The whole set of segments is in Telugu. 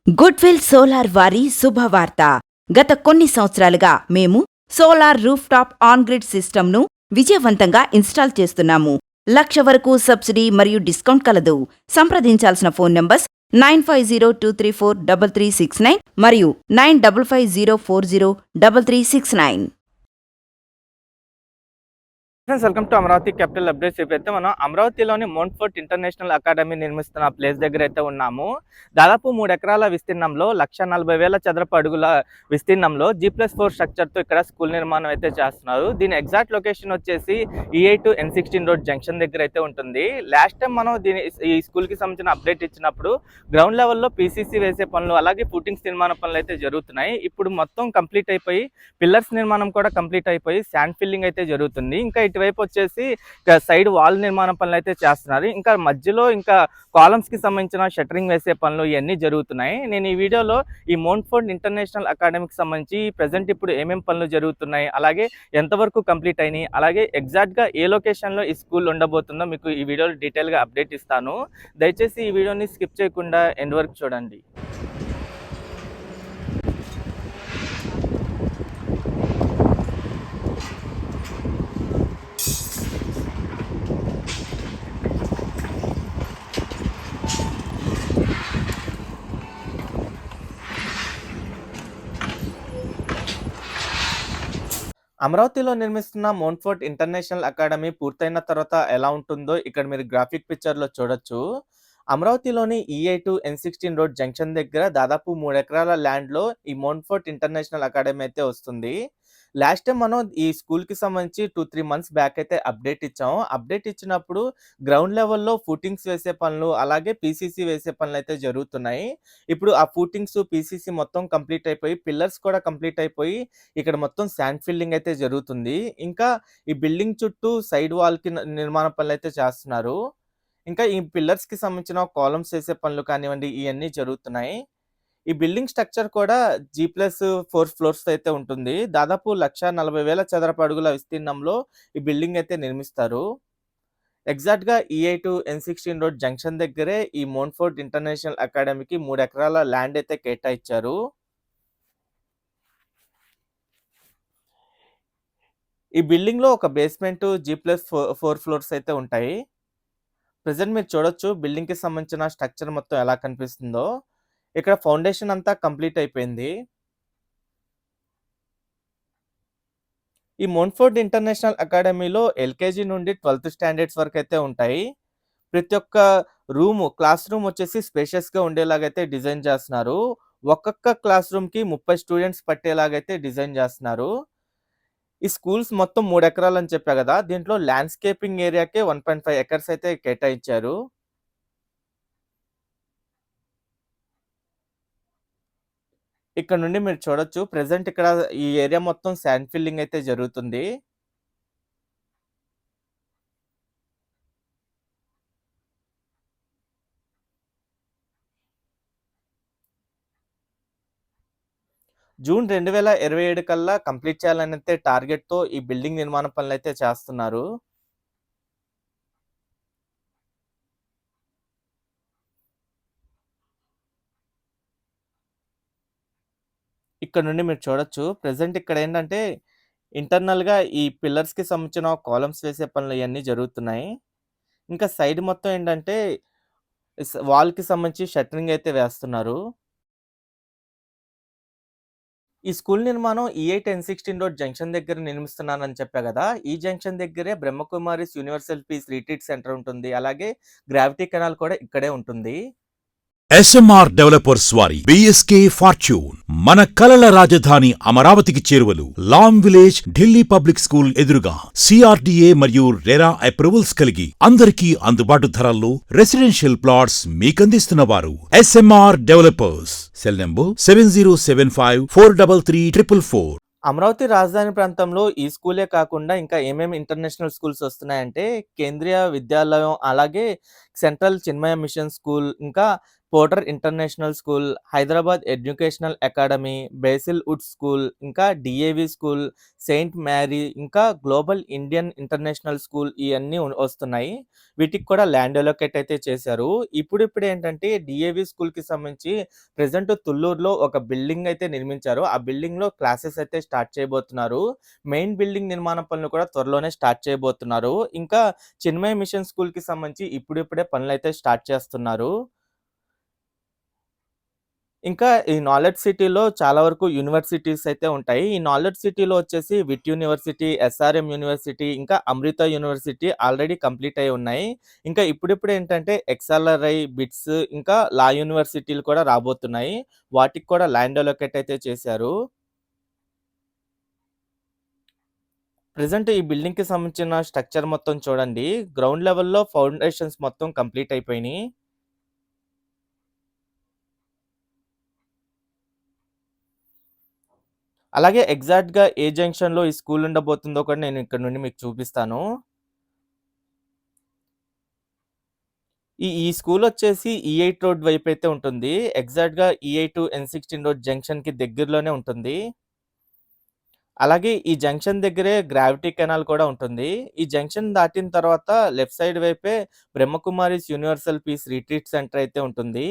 గుడ్విల్ సోలార్ వారి శుభవార్త. గత కొన్ని సంవత్సరాలుగా మేము solar roof top on grid సిస్టమ్ను విజయవంతంగా ఇన్స్టాల్ చేస్తున్నాము. 1,00,000 వరకు సబ్సిడీ మరియు డిస్కౌంట్ కలదు. సంప్రదించాల్సిన ఫోన్ నంబర్స్ 9550243369 మరియు 9550403369. Friends, welcome to Amaravati capital updates. ఇప్పుడైతే మనం అమరావతిలోని మౌంట్ఫోర్ట్ ఇంటర్నేషనల్ అకాడమీ నిర్మిస్తున్న ప్లేస్ దగ్గర అయితే ఉన్నాము. దాదాపు 3 ఎకరాల విస్తీర్ణంలో 1,40,000 చదరపు అడుగుల విస్తీర్ణంలో G+4 స్ట్రక్చర్తో ఇక్కడ స్కూల్ నిర్మాణం అయితే చేస్తున్నారు. దీని ఎగ్జాక్ట్ లొకేషన్ వచ్చేసి E8 to N16 road junction దగ్గర అయితే ఉంటుంది. లాస్ట్ టైం మనం ఈ స్కూల్కి సంబంధించిన అప్డేట్ ఇచ్చినప్పుడు గ్రౌండ్ లెవెల్లో PCC వేసే పనులు అలాగే ఫుటింగ్స్ నిర్మాణ పనులు అయితే జరుగుతున్నాయి. ఇప్పుడు మొత్తం కంప్లీట్ అయిపోయి పిల్లర్స్ నిర్మాణం కూడా కంప్లీట్ అయిపోయి శాండ్ ఫిల్లింగ్ అయితే జరుగుతుంది. ఇంకా ఇటువైపు వచ్చేసి సైడ్ వాల్ నిర్మాణ పనులు అయితే చేస్తున్నారు. ఇంకా మధ్యలో ఇంకా కాలమ్స్ కి సంబంధించిన షట్టరింగ్ వేసే పనులు ఇవన్నీ జరుగుతున్నాయి. నేను ఈ వీడియోలో ఈ మౌంట్ఫోర్ట్ ఇంటర్నేషనల్ అకాడమీకి సంబంధించి ప్రెసెంట్ ఇప్పుడు ఏమేం పనులు జరుగుతున్నాయి, అలాగే ఎంతవరకు కంప్లీట్ అయినాయి, అలాగే ఎగ్జాక్ట్ గా ఏ లొకేషన్ లో ఈ స్కూల్ ఉండబోతుందో మీకు ఈ వీడియోలో డీటెయిల్ గా అప్డేట్ ఇస్తాను. దయచేసి ఈ వీడియోని స్కిప్ చేయకుండా ఎండ్ వరకు చూడండి. అమరావతిలో నిర్మిస్తున్న మౌంట్ఫోర్ట్ ఇంటర్నేషనల్ అకాడమీ పూర్తయిన తర్వాత ఎలా ఉంటుందో ఇక్కడ మీరు గ్రాఫిక్ పిక్చర్లో చూడొచ్చు. అమరావతిలోని E8 to N16 road junction దగ్గర దాదాపు 3 ఎకరాల ల్యాండ్లో ఈ మౌంట్ఫోర్ట్ ఇంటర్నేషనల్ అకాడమీ అయితే వస్తుంది. లాస్ట్ టైం మనం ఈ స్కూల్కి సంబంధించి 2-3 మంత్స్ బ్యాక్ అయితే అప్డేట్ ఇచ్చాము. అప్డేట్ ఇచ్చినప్పుడు గ్రౌండ్ లెవెల్లో ఫుటింగ్స్ వేసే పనులు అలాగే PCC వేసే పనులు అయితే జరుగుతున్నాయి. ఇప్పుడు ఆ ఫుటింగ్స్ PCC మొత్తం కంప్లీట్ అయిపోయి పిల్లర్స్ కూడా కంప్లీట్ అయిపోయి ఇక్కడ మొత్తం శాండ్ ఫిల్లింగ్ అయితే జరుగుతుంది. ఇంకా ఈ బిల్డింగ్ చుట్టూ సైడ్ వాల్కి నిర్మాణ పనులు అయితే చేస్తున్నారు. ఇంకా ఈ పిల్లర్స్కి సంబంధించిన కాలమ్స్ వేసే పనులు కానివ్వండి ఇవన్నీ జరుగుతున్నాయి. ఈ బిల్డింగ్ స్ట్రక్చర్ కూడా G+4 ఫ్లోర్స్ అయితే ఉంటుంది. దాదాపు 1,40,000 చదరపు అడుగుల విస్తీర్ణంలో ఈ బిల్డింగ్ అయితే నిర్మిస్తారు. ఎగ్జాక్ట్ గా E8 to N16 road junction దగ్గరే ఈ మౌంట్ఫోర్ట్ ఇంటర్నేషనల్ అకాడమీకి 3 ఎకరాల ల్యాండ్ అయితే కేటాయించారు. ఈ బిల్డింగ్ లో ఒక బేస్మెంట్ G+4 ఫ్లోర్స్ అయితే ఉంటాయి. ప్రెసెంట్ మీరు చూడొచ్చు బిల్డింగ్ కి సంబంధించిన స్ట్రక్చర్ మొత్తం ఎలా కనిపిస్తుందో. ఇక్కడ ఫౌండేషన్ అంతా కంప్లీట్ అయిపోయింది. ఈ మౌంట్ఫోర్ట్ ఇంటర్నేషనల్ అకాడమీలో LKG నుండి 12th స్టాండర్డ్స్ వరకు అయితే ఉంటాయి. ప్రతి ఒక్క క్లాస్ రూమ్ వచ్చేసి స్పేషియస్ గా ఉండేలాగైతే డిజైన్ చేస్తున్నారు. ఒక్కొక్క క్లాస్ రూమ్ కి 30 స్టూడెంట్స్ పట్టేలాగైతే డిజైన్ చేస్తున్నారు. ఈ స్కూల్స్ మొత్తం 3 ఎకరాలు అని చెప్పా కదా, దీంట్లో ల్యాండ్స్కేపింగ్ ఏరియాకే 1.5 ఎకర్స్ అయితే కేటాయించారు. ఇక్కడ నుండి మీరు చూడొచ్చు ప్రెసెంట్ ఇక్కడ ఈ ఏరియా మొత్తం శాండ్ ఫిల్లింగ్ అయితే జరుగుతుంది. జూన్ 2027 కల్లా కంప్లీట్ చేయాలనైతే టార్గెట్ తో ఈ బిల్డింగ్ నిర్మాణ పనులు అయితే చేస్తున్నారు. ఇక్కడ నుండి మీరు చూడొచ్చు ప్రెసెంట్ ఇక్కడ ఏంటంటే ఇంటర్నల్ గా ఈ పిల్లర్స్ కి సంబంధించిన కాలమ్స్ వేసే పనులు ఇవన్నీ జరుగుతున్నాయి. ఇంకా సైడ్ మొత్తం ఏంటంటే వాల్ కి సంబంధించి షట్టరింగ్ అయితే వేస్తున్నారు. ఈ స్కూల్ నిర్మాణం E8 N16 రోడ్ జంక్షన్ దగ్గర నిర్మిస్తున్నానని చెప్పా కదా, ఈ జంక్షన్ దగ్గరే Brahma Kumaris universal peace retreat centre ఉంటుంది. అలాగే గ్రావిటీ కెనాల్ కూడా ఇక్కడే ఉంటుంది. SMR డెవలపర్స్ వారి BSK ఫార్చ్యూన్ మన కలల రాజధాని అమరావతికి చేరువలు Lam village Delhi public school ఎదురుగా CRDA మరియు రెరా అప్రూవల్స్ కలిగి అందరికీ అందుబాటు ధరల్లో రెసిడెన్షియల్ ప్లాట్స్ మీకందిస్తున్నవారు SMR developers. Cell number 7075433444. Amaravati రాజధాని ప్రాంతంలో ఈ స్కూలే కాకుండా ఇంకా ఏమేమి ఇంటర్నేషనల్ స్కూల్స్ వస్తున్నాయంటే కేంద్రీయ విద్యాలయం, అలాగే సెంట్రల్ చిన్మయ మిషన్ స్కూల్, ఇంకా porter international school, Hyderabad educational academy, basil wood school, ఇంకా డిఏవి స్కూల్, సెయింట్ మ్యారీ, ఇంకా గ్లోబల్ ఇండియన్ ఇంటర్నేషనల్ స్కూల్ ఇయన్నీ వస్తున్నాయి. వీటికి కూడా ల్యాండ్ అలొకేట్ అయితే చేశారు. ఇప్పుడిప్పుడు ఏంటంటే డిఏవి స్కూల్‌కి సంబంధించి ప్రెజెంట్ తుళ్ళూరులో ఒక బిల్డింగ్ అయితే నిర్మించారు. ఆ బిల్డింగ్‌లో క్లాసెస్ అయితే స్టార్ట్ చేయబోతున్నారు. మెయిన్ బిల్డింగ్ నిర్మాణ పనులు కూడా త్వరలోనే స్టార్ట్ చేయబోతున్నారు. ఇంకా చిన్మయ మిషన్ స్కూల్‌కి సంబంధించి ఇప్పుడిప్పుడే పనులైతే స్టార్ట్ చేస్తున్నారు. ఇంకా ఈ నాలెడ్జ్ సిటీలో చాలా వరకు యూనివర్సిటీస్ అయితే ఉంటాయి. ఈ నాలెడ్జ్ సిటీలో వచ్చేసి విట్ యూనివర్సిటీ, ఎస్ఆర్ఎం యూనివర్సిటీ, ఇంకా అమృత యూనివర్సిటీ ఆల్రెడీ కంప్లీట్ అయ్యి ఉన్నాయి. ఇంకా ఇప్పుడిప్పుడు ఏంటంటే ఎక్స్ఎల్ఆర్ఐ, బిట్స్, ఇంకా లా యూనివర్సిటీలు కూడా రాబోతున్నాయి. వాటికి కూడా ల్యాండ్ అలొకేట్ అయితే చేశారు. ప్రెజెంట్ ఈ బిల్డింగ్‌కి సంబంధించిన స్ట్రక్చర్ మొత్తం చూడండి. గ్రౌండ్ లెవెల్‌లో ఫౌండేషన్స్ మొత్తం కంప్లీట్ అయిపోయినాయి. అలాగే ఎగ్జాక్ట్‌గా ఏ జంక్షన్‌లో ఈ స్కూల్ ఉండబోతుందో కూడా నేను ఇక్కడ నుండి మీకు చూపిస్తాను. ఈ స్కూల్ వచ్చేసి ఈ8 రోడ్ వైపు అయితే ఉంటుంది. ఎగ్జాక్ట్‌గా ఈ8 ఎన్16 రోడ్ జంక్షన్‌కి దగ్గరలోనే ఉంటుంది. అలాగే ఈ జంక్షన్ దగ్గరే గ్రావిటీ కెనాల్ కూడా ఉంటుంది. ఈ జంక్షన్ దాటిన తర్వాత లెఫ్ట్ సైడ్ వైపే Brahma Kumaris universal peace retreat centre అయితే ఉంటుంది.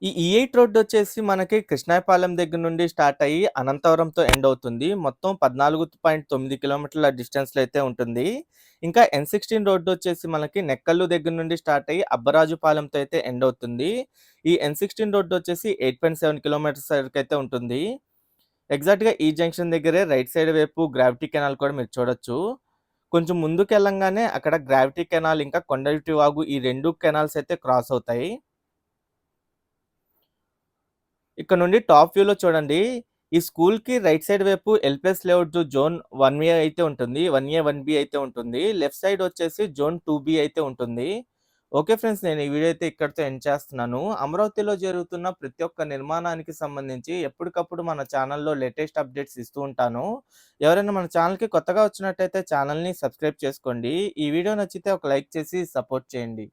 ఈ ఈ8 రోడ్ వచ్చేసి మనకి కృష్ణాయపాలెం దగ్గర నుండి స్టార్ట్ అయ్యి అనంతవరంతో ఎండ్ అవుతుంది. మొత్తం 14.9 కిలోమీటర్ల డిస్టెన్స్‌లో అయితే ఉంటుంది. ఇంకా ఎన్16 రోడ్ వచ్చేసి మనకి నెక్కల్లు దగ్గర నుండి స్టార్ట్ అయ్యి అబ్బరాజుపాలెంతో అయితే ఎండ్ అవుతుంది. ఈ ఎన్16 రోడ్ వచ్చేసి 8.7 కిలోమీటర్స్ వరకైతే ఉంటుంది. ఎగ్జాక్ట్‌గా ఈ జంక్షన్ దగ్గరే రైట్ సైడ్ వైపు గ్రావిటీ కెనాల్ కూడా మీరు చూడొచ్చు. కొంచెం ముందుకెళ్ళంగానే అక్కడ గ్రావిటీ కెనాల్, ఇంకా కొండవీటి వాగు ఈ 2 కెనాల్స్ అయితే క్రాస్ అవుతాయి. ఇక్కడ నుండి టాప్ వ్యూలో చూడండి. ఈ స్కూల్‌కి రైట్ సైడ్ వైపు ఎల్‌పిఎస్ లేఅవుట్ జోన్ 1ఏ అయితే ఉంటుంది. 1ఏ, 1బి అయితే ఉంటుంది. లెఫ్ట్ సైడ్ వచ్చేసి జోన్ 2బి అయితే ఉంటుంది. ఓకే ఫ్రెండ్స్, నేను ఈ వీడియో అయితే ఇక్కడితో ఎండ్ చేస్తున్నాను. అమరావతిలో జరుగుతున్న ప్రతి ఒక్క నిర్మాణానికి సంబంధించి ఎప్పటికప్పుడు మన ఛానల్‌లో లేటెస్ట్ అప్డేట్స్ ఇస్తూ ఉంటాను. ఎవరైనా మన ఛానల్‌కి కొత్తగా వచ్చినట్టయితే ఛానల్‌ని సబ్స్క్రైబ్ చేసుకోండి. ఈ వీడియో నచ్చితే ఒక లైక్ చేసి సపోర్ట్ చేయండి.